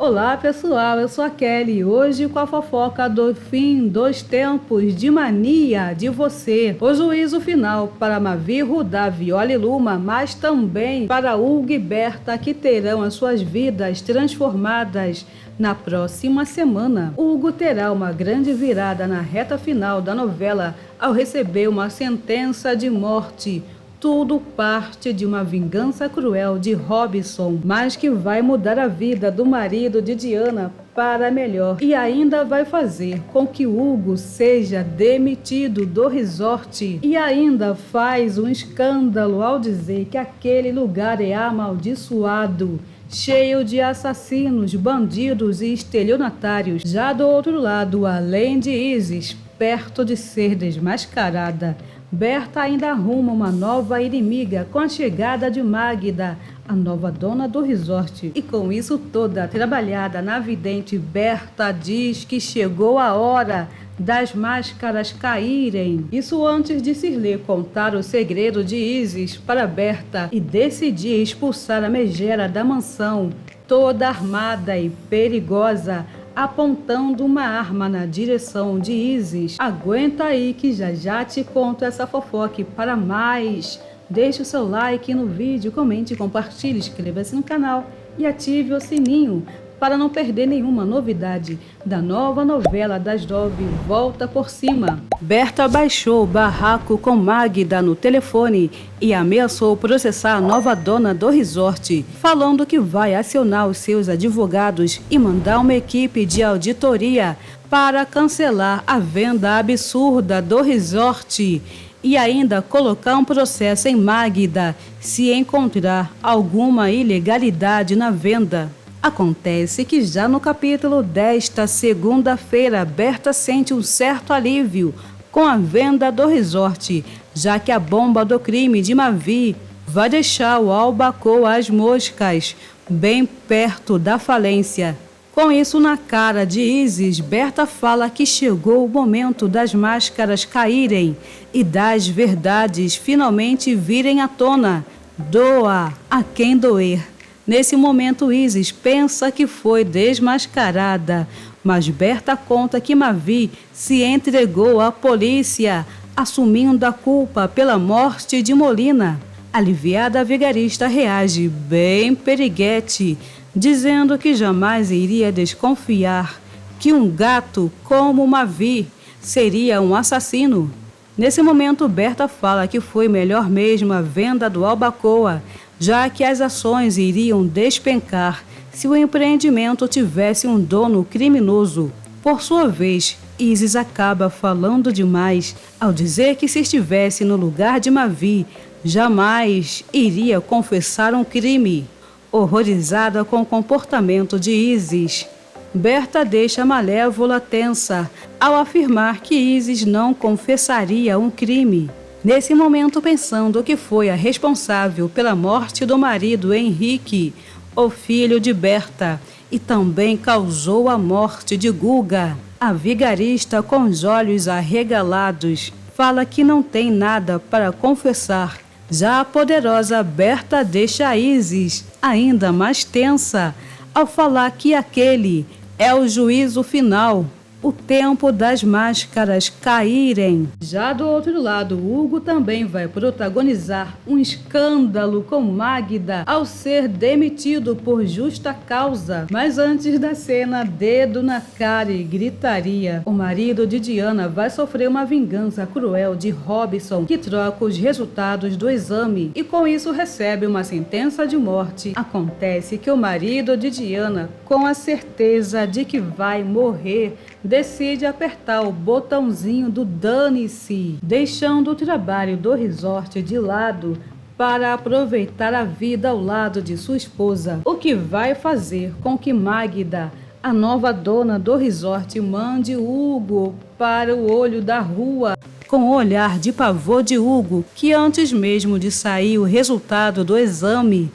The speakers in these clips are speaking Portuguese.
Olá pessoal, eu sou a Kelly, hoje com a fofoca do fim dos tempos de mania de você. O juízo final para Mavi, Rudá, Viola e Luma, mas também para Hugo e Berta, que terão as suas vidas transformadas na próxima semana. Hugo terá uma grande virada na reta final da novela ao receber uma sentença de morte. Tudo parte de uma vingança cruel de Robson, mas que vai mudar a vida do marido de Diana para melhor e ainda vai fazer com que Hugo seja demitido do resort e ainda faz um escândalo ao dizer que aquele lugar é amaldiçoado, cheio de assassinos, bandidos e estelionatários. Já do outro lado, além de Isis, perto de ser desmascarada, Berta ainda arruma uma nova inimiga com a chegada de Magda, a nova dona do resort. E com isso toda trabalhada na vidente, Berta diz que chegou a hora das máscaras caírem. Isso antes de Cirlei contar o segredo de Isis para Berta e decidir expulsar a megera da mansão, toda armada e perigosa, apontando uma arma na direção de Isis. Aguenta aí que já te conto essa fofoca. Para mais, deixe o seu like no vídeo, comente, compartilhe, inscreva-se no canal e ative o sininho para não perder nenhuma novidade da nova novela das 9, Volta por Cima. Berta baixou o barraco com Magda no telefone e ameaçou processar a nova dona do resort, falando que vai acionar os seus advogados e mandar uma equipe de auditoria para cancelar a venda absurda do resort e ainda colocar um processo em Magda se encontrar alguma ilegalidade na venda. Acontece que já no capítulo desta segunda-feira, Berta sente um certo alívio com a venda do resort, já que a bomba do crime de Mavi vai deixar o Albacoa às moscas, bem perto da falência. Com isso na cara de Isis, Berta fala que chegou o momento das máscaras caírem e das verdades finalmente virem à tona. Doa a quem doer. Nesse momento, Isis pensa que foi desmascarada, mas Berta conta que Mavi se entregou à polícia, assumindo a culpa pela morte de Molina. Aliviada, a vigarista reage bem periguete, dizendo que jamais iria desconfiar que um gato como Mavi seria um assassino. Nesse momento, Berta fala que foi melhor mesmo a venda do Albacoa, já que as ações iriam despencar se o empreendimento tivesse um dono criminoso. Por sua vez, Isis acaba falando demais ao dizer que se estivesse no lugar de Mavi, jamais iria confessar um crime. Horrorizada com o comportamento de Isis, Berta deixa Malévola tensa ao afirmar que Isis não confessaria um crime. Nesse momento, pensando que foi a responsável pela morte do marido Henrique, o filho de Berta, e também causou a morte de Guga, a vigarista com os olhos arregalados fala que não tem nada para confessar. Já a poderosa Berta deixa Isis ainda mais tensa ao falar que aquele é o juízo final. O tempo das máscaras caírem. Já do outro lado, Hugo também vai protagonizar um escândalo com Magda ao ser demitido por justa causa. Mas antes da cena, dedo na cara e gritaria, o marido de Diana vai sofrer uma vingança cruel de Robson, que troca os resultados do exame e com isso recebe uma sentença de morte. Acontece que o marido de Diana, com a certeza de que vai morrer, decide apertar o botãozinho do dane-se, deixando o trabalho do resort de lado para aproveitar a vida ao lado de sua esposa, o que vai fazer com que Magda, a nova dona do resort, mande Hugo para o olho da rua, com o olhar de pavor de Hugo, que antes mesmo de sair o resultado do exame,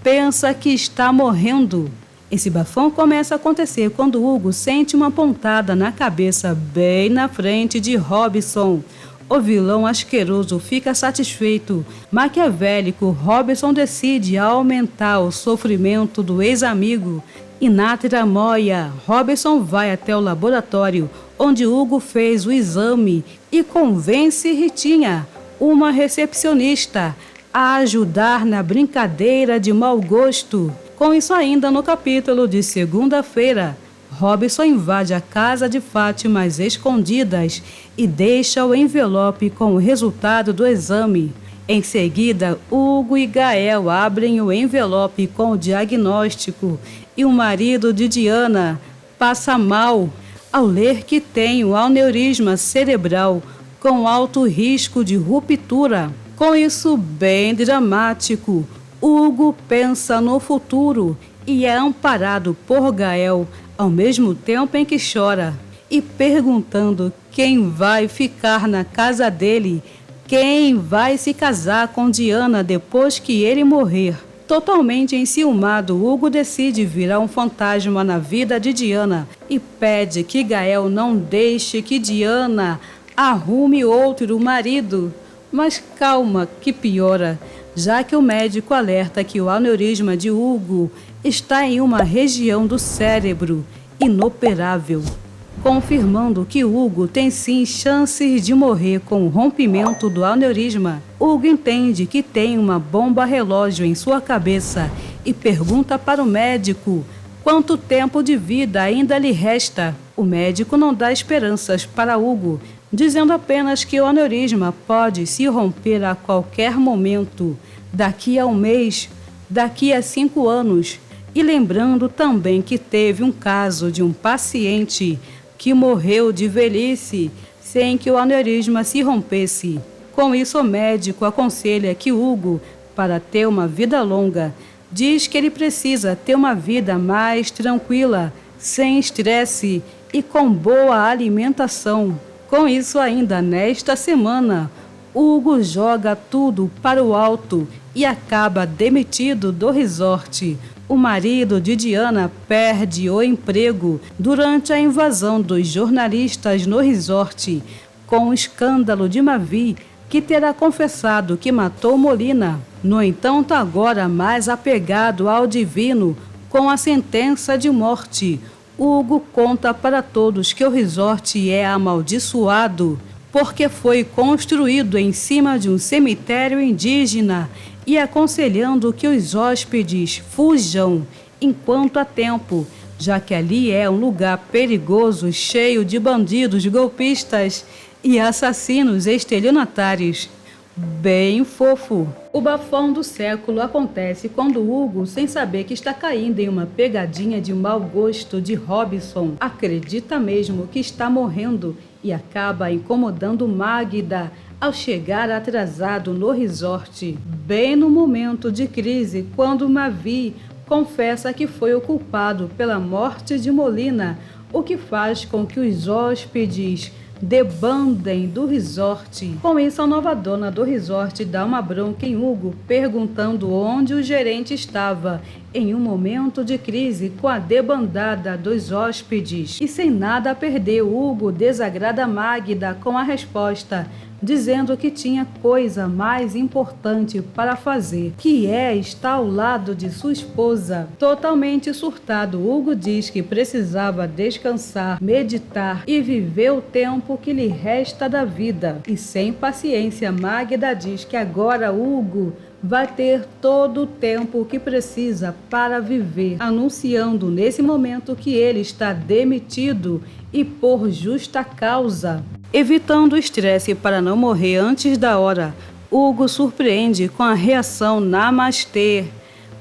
pensa que está morrendo. Esse bafão começa a acontecer quando Hugo sente uma pontada na cabeça bem na frente de Robson. O vilão asqueroso fica satisfeito. Maquiavélico, Robson decide aumentar o sofrimento do ex-amigo, E na tramóia, Robson vai até o laboratório, onde Hugo fez o exame e convence Ritinha, uma recepcionista, a ajudar na brincadeira de mau gosto. Com isso ainda no capítulo de segunda-feira, Robson invade a casa de Fátima às escondidas e deixa o envelope com o resultado do exame. Em seguida, Hugo e Gael abrem o envelope com o diagnóstico e o marido de Diana passa mal ao ler que tem um aneurisma cerebral com alto risco de ruptura. Com isso bem dramático, Hugo pensa no futuro e é amparado por Gael, ao mesmo tempo em que chora, e perguntando quem vai ficar na casa dele, quem vai se casar com Diana depois que ele morrer. Totalmente enciumado, Hugo decide virar um fantasma na vida de Diana e pede que Gael não deixe que Diana arrume outro marido. Mas calma que piora, já que o médico alerta que o aneurisma de Hugo está em uma região do cérebro inoperável, confirmando que Hugo tem sim chances de morrer com o rompimento do aneurisma. Hugo entende que tem uma bomba relógio em sua cabeça e pergunta para o médico quanto tempo de vida ainda lhe resta. O médico não dá esperanças para Hugo, dizendo apenas que o aneurisma pode se romper a qualquer momento, daqui a um mês, daqui a 5 anos, e lembrando também que teve um caso de um paciente que morreu de velhice sem que o aneurisma se rompesse. Com isso, o médico aconselha que Hugo, para ter uma vida longa, diz que ele precisa ter uma vida mais tranquila, sem estresse e com boa alimentação. Com isso, ainda nesta semana, Hugo joga tudo para o alto e acaba demitido do resort. O marido de Diana perde o emprego durante a invasão dos jornalistas no resort, com o escândalo de Mavi, que terá confessado que matou Molina. No entanto, agora mais apegado ao divino, com a sentença de morte, Hugo conta para todos que o resort é amaldiçoado, porque foi construído em cima de um cemitério indígena, e aconselhando que os hóspedes fujam enquanto há tempo, já que ali é um lugar perigoso, cheio de bandidos, golpistas e assassinos estelionatários. Bem fofo. O bafão do século acontece quando Hugo, sem saber que está caindo em uma pegadinha de mau gosto de Robson, acredita mesmo que está morrendo e acaba incomodando Magda ao chegar atrasado no resort, bem no momento de crise, quando Mavi confessa que foi o culpado pela morte de Molina, o que faz com que os hóspedes debandem do resort. Com isso, a nova dona do resort dá uma bronca em Hugo, perguntando onde o gerente estava em um momento de crise com a debandada dos hóspedes. E sem nada a perder, Hugo desagrada Magda com a resposta, dizendo que tinha coisa mais importante para fazer, que é estar ao lado de sua esposa. Totalmente surtado, Hugo diz que precisava descansar, meditar e viver o tempo que lhe resta da vida. E sem paciência, Magda diz que agora Hugo vai ter todo o tempo que precisa para viver, anunciando nesse momento que ele está demitido e por justa causa. Evitando o estresse para não morrer antes da hora, Hugo surpreende com a reação namastê,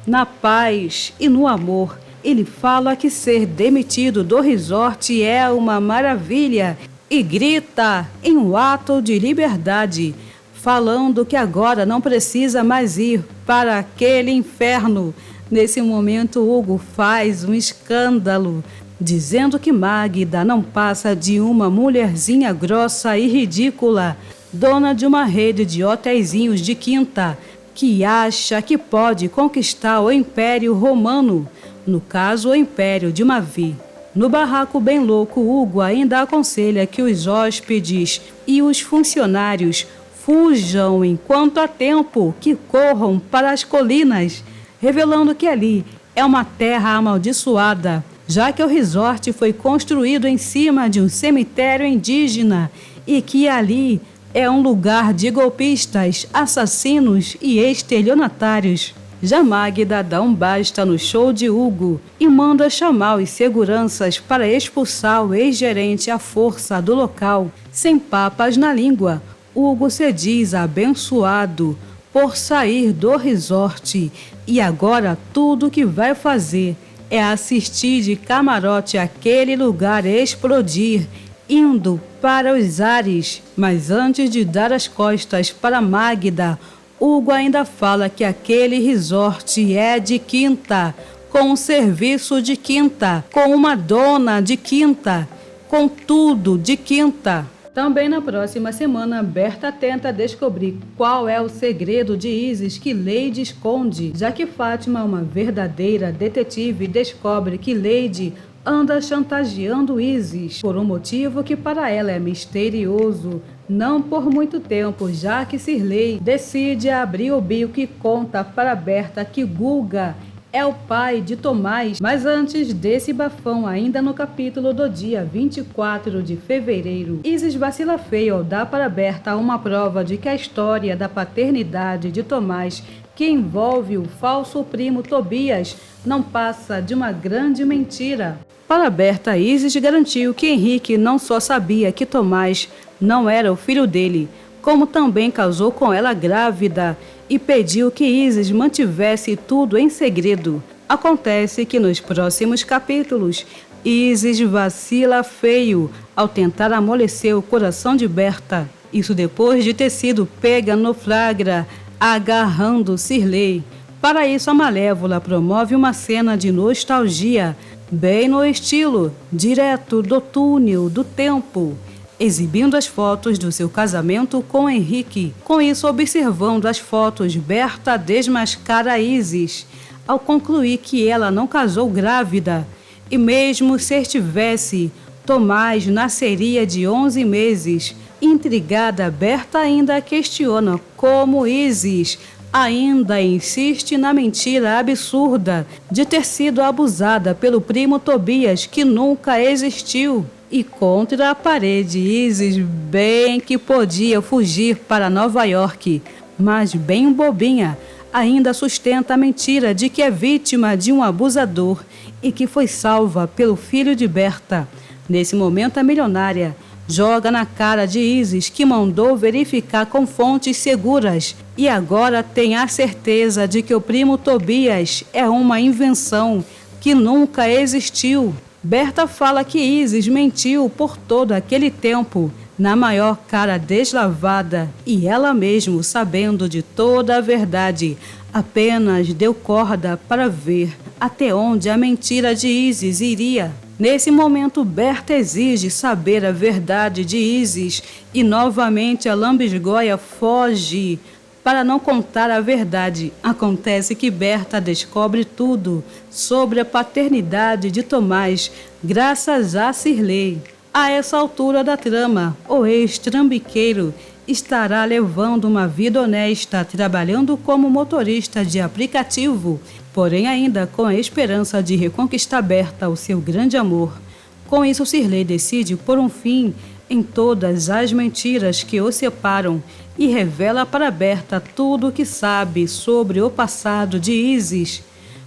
na paz e no amor. Ele fala que ser demitido do resort é uma maravilha e grita em um ato de liberdade, falando que agora não precisa mais ir para aquele inferno. Nesse momento, Hugo faz um escândalo, dizendo que Magda não passa de uma mulherzinha grossa e ridícula, dona de uma rede de hotéisinhos de quinta, que acha que pode conquistar o Império Romano, no caso o Império de Mavi. No barraco bem louco, Hugo ainda aconselha que os hóspedes e os funcionários fujam enquanto há tempo, que corram para as colinas, revelando que ali é uma terra amaldiçoada, já que o resort foi construído em cima de um cemitério indígena e que ali é um lugar de golpistas, assassinos e estelionatários. Já Magda dá um basta no show de Hugo e manda chamar os seguranças para expulsar o ex-gerente à força do local. Sem papas na língua, Hugo se diz abençoado por sair do resort e agora tudo que vai fazer é assistir de camarote aquele lugar explodir, indo para os ares. Mas antes de dar as costas para Magda, Hugo ainda fala que aquele resort é de quinta, com um serviço de quinta, com uma dona de quinta, com tudo de quinta. Também na próxima semana, Berta tenta descobrir qual é o segredo de Isis que Lady esconde, já que Fátima, uma verdadeira detetive, descobre que Lady anda chantageando Isis por um motivo que para ela é misterioso. Não por muito tempo, já que Shirley decide abrir o bico e conta para Berta que Guga é o pai de Tomás. Mas antes desse bafão, ainda no capítulo do dia 24 de fevereiro, Isis vacila feio ao dar para Berta uma prova de que a história da paternidade de Tomás, que envolve o falso primo Tobias, não passa de uma grande mentira. Para Berta, Isis garantiu que Henrique não só sabia que Tomás não era o filho dele, como também casou com ela grávida e pediu que Isis mantivesse tudo em segredo. Acontece que nos próximos capítulos, Isis vacila feio ao tentar amolecer o coração de Berta. Isso depois de ter sido pega no flagra, agarrando Shirley. Para isso, a Malévola promove uma cena de nostalgia, bem no estilo direto do túnel do tempo, exibindo as fotos do seu casamento com Henrique. Com isso, observando as fotos, Berta desmascara Isis, ao concluir que ela não casou grávida, e mesmo se estivesse, Tomás nasceria de 11 meses. Intrigada, Berta ainda questiona como Isis ainda insiste na mentira absurda de ter sido abusada pelo primo Tobias, que nunca existiu. E contra a parede, Isis bem que podia fugir para Nova York, mas bem bobinha, ainda sustenta a mentira de que é vítima de um abusador e que foi salva pelo filho de Berta. Nesse momento, a milionária joga na cara de Isis que mandou verificar com fontes seguras e agora tem a certeza de que o primo Tobias é uma invenção que nunca existiu. Berta fala que Isis mentiu por todo aquele tempo, na maior cara deslavada, e ela mesmo, sabendo de toda a verdade, apenas deu corda para ver até onde a mentira de Isis iria. Nesse momento, Berta exige saber a verdade de Isis e novamente a lambisgoia foge para não contar a verdade. Acontece que Berta descobre tudo sobre a paternidade de Tomás graças a Shirley. A essa altura da trama, o ex-trambiqueiro estará levando uma vida honesta, trabalhando como motorista de aplicativo, porém ainda com a esperança de reconquistar Berta, o seu grande amor. Com isso, Shirley decide pôr um fim em todas as mentiras que o separam e revela para Berta tudo o que sabe sobre o passado de Isis.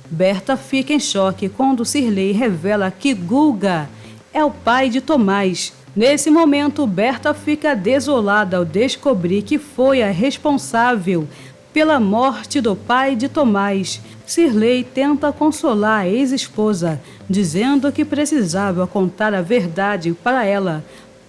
Berta fica em choque quando Shirley revela que Guga é o pai de Tomás. Nesse momento, Berta fica desolada ao descobrir que foi a responsável pela morte do pai de Tomás. Shirley tenta consolar a ex-esposa, dizendo que precisava contar a verdade para ela,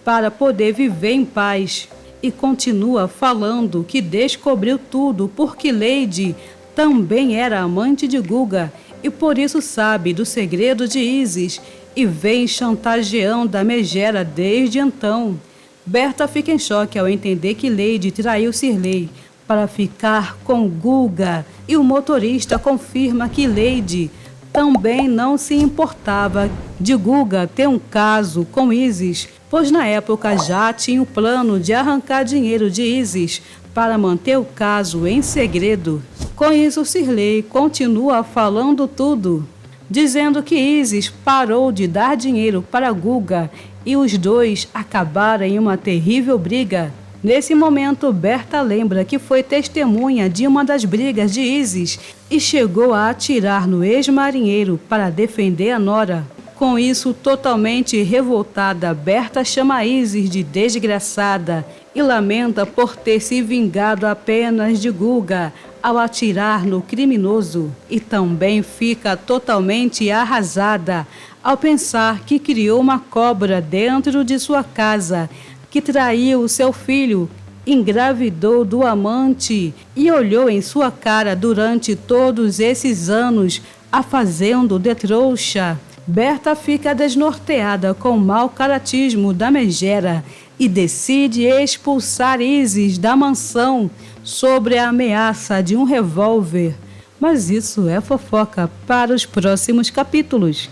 para poder viver em paz. E continua falando que descobriu tudo porque Lady também era amante de Guga e por isso sabe do segredo de Isis e vem chantageando a megera desde então. Berta fica em choque ao entender que Lady traiu Shirley para ficar com Guga e o motorista confirma que Lady também não se importava de Guga ter um caso com Isis, pois na época já tinha o plano de arrancar dinheiro de Isis para manter o caso em segredo. Com isso, Cirlei continua falando tudo, dizendo que Isis parou de dar dinheiro para Guga e os dois acabaram em uma terrível briga. Nesse momento, Berta lembra que foi testemunha de uma das brigas de Isis e chegou a atirar no ex-marinheiro para defender a nora. Com isso, totalmente revoltada, Berta chama Isis de desgraçada e lamenta por ter se vingado apenas de Guga ao atirar no criminoso. E também fica totalmente arrasada ao pensar que criou uma cobra dentro de sua casa, que traiu seu filho, engravidou do amante e olhou em sua cara durante todos esses anos, a fazendo de trouxa. Berta fica desnorteada com o mau caratismo da megera e decide expulsar Isis da mansão sobre a ameaça de um revólver. Mas isso é fofoca para os próximos capítulos.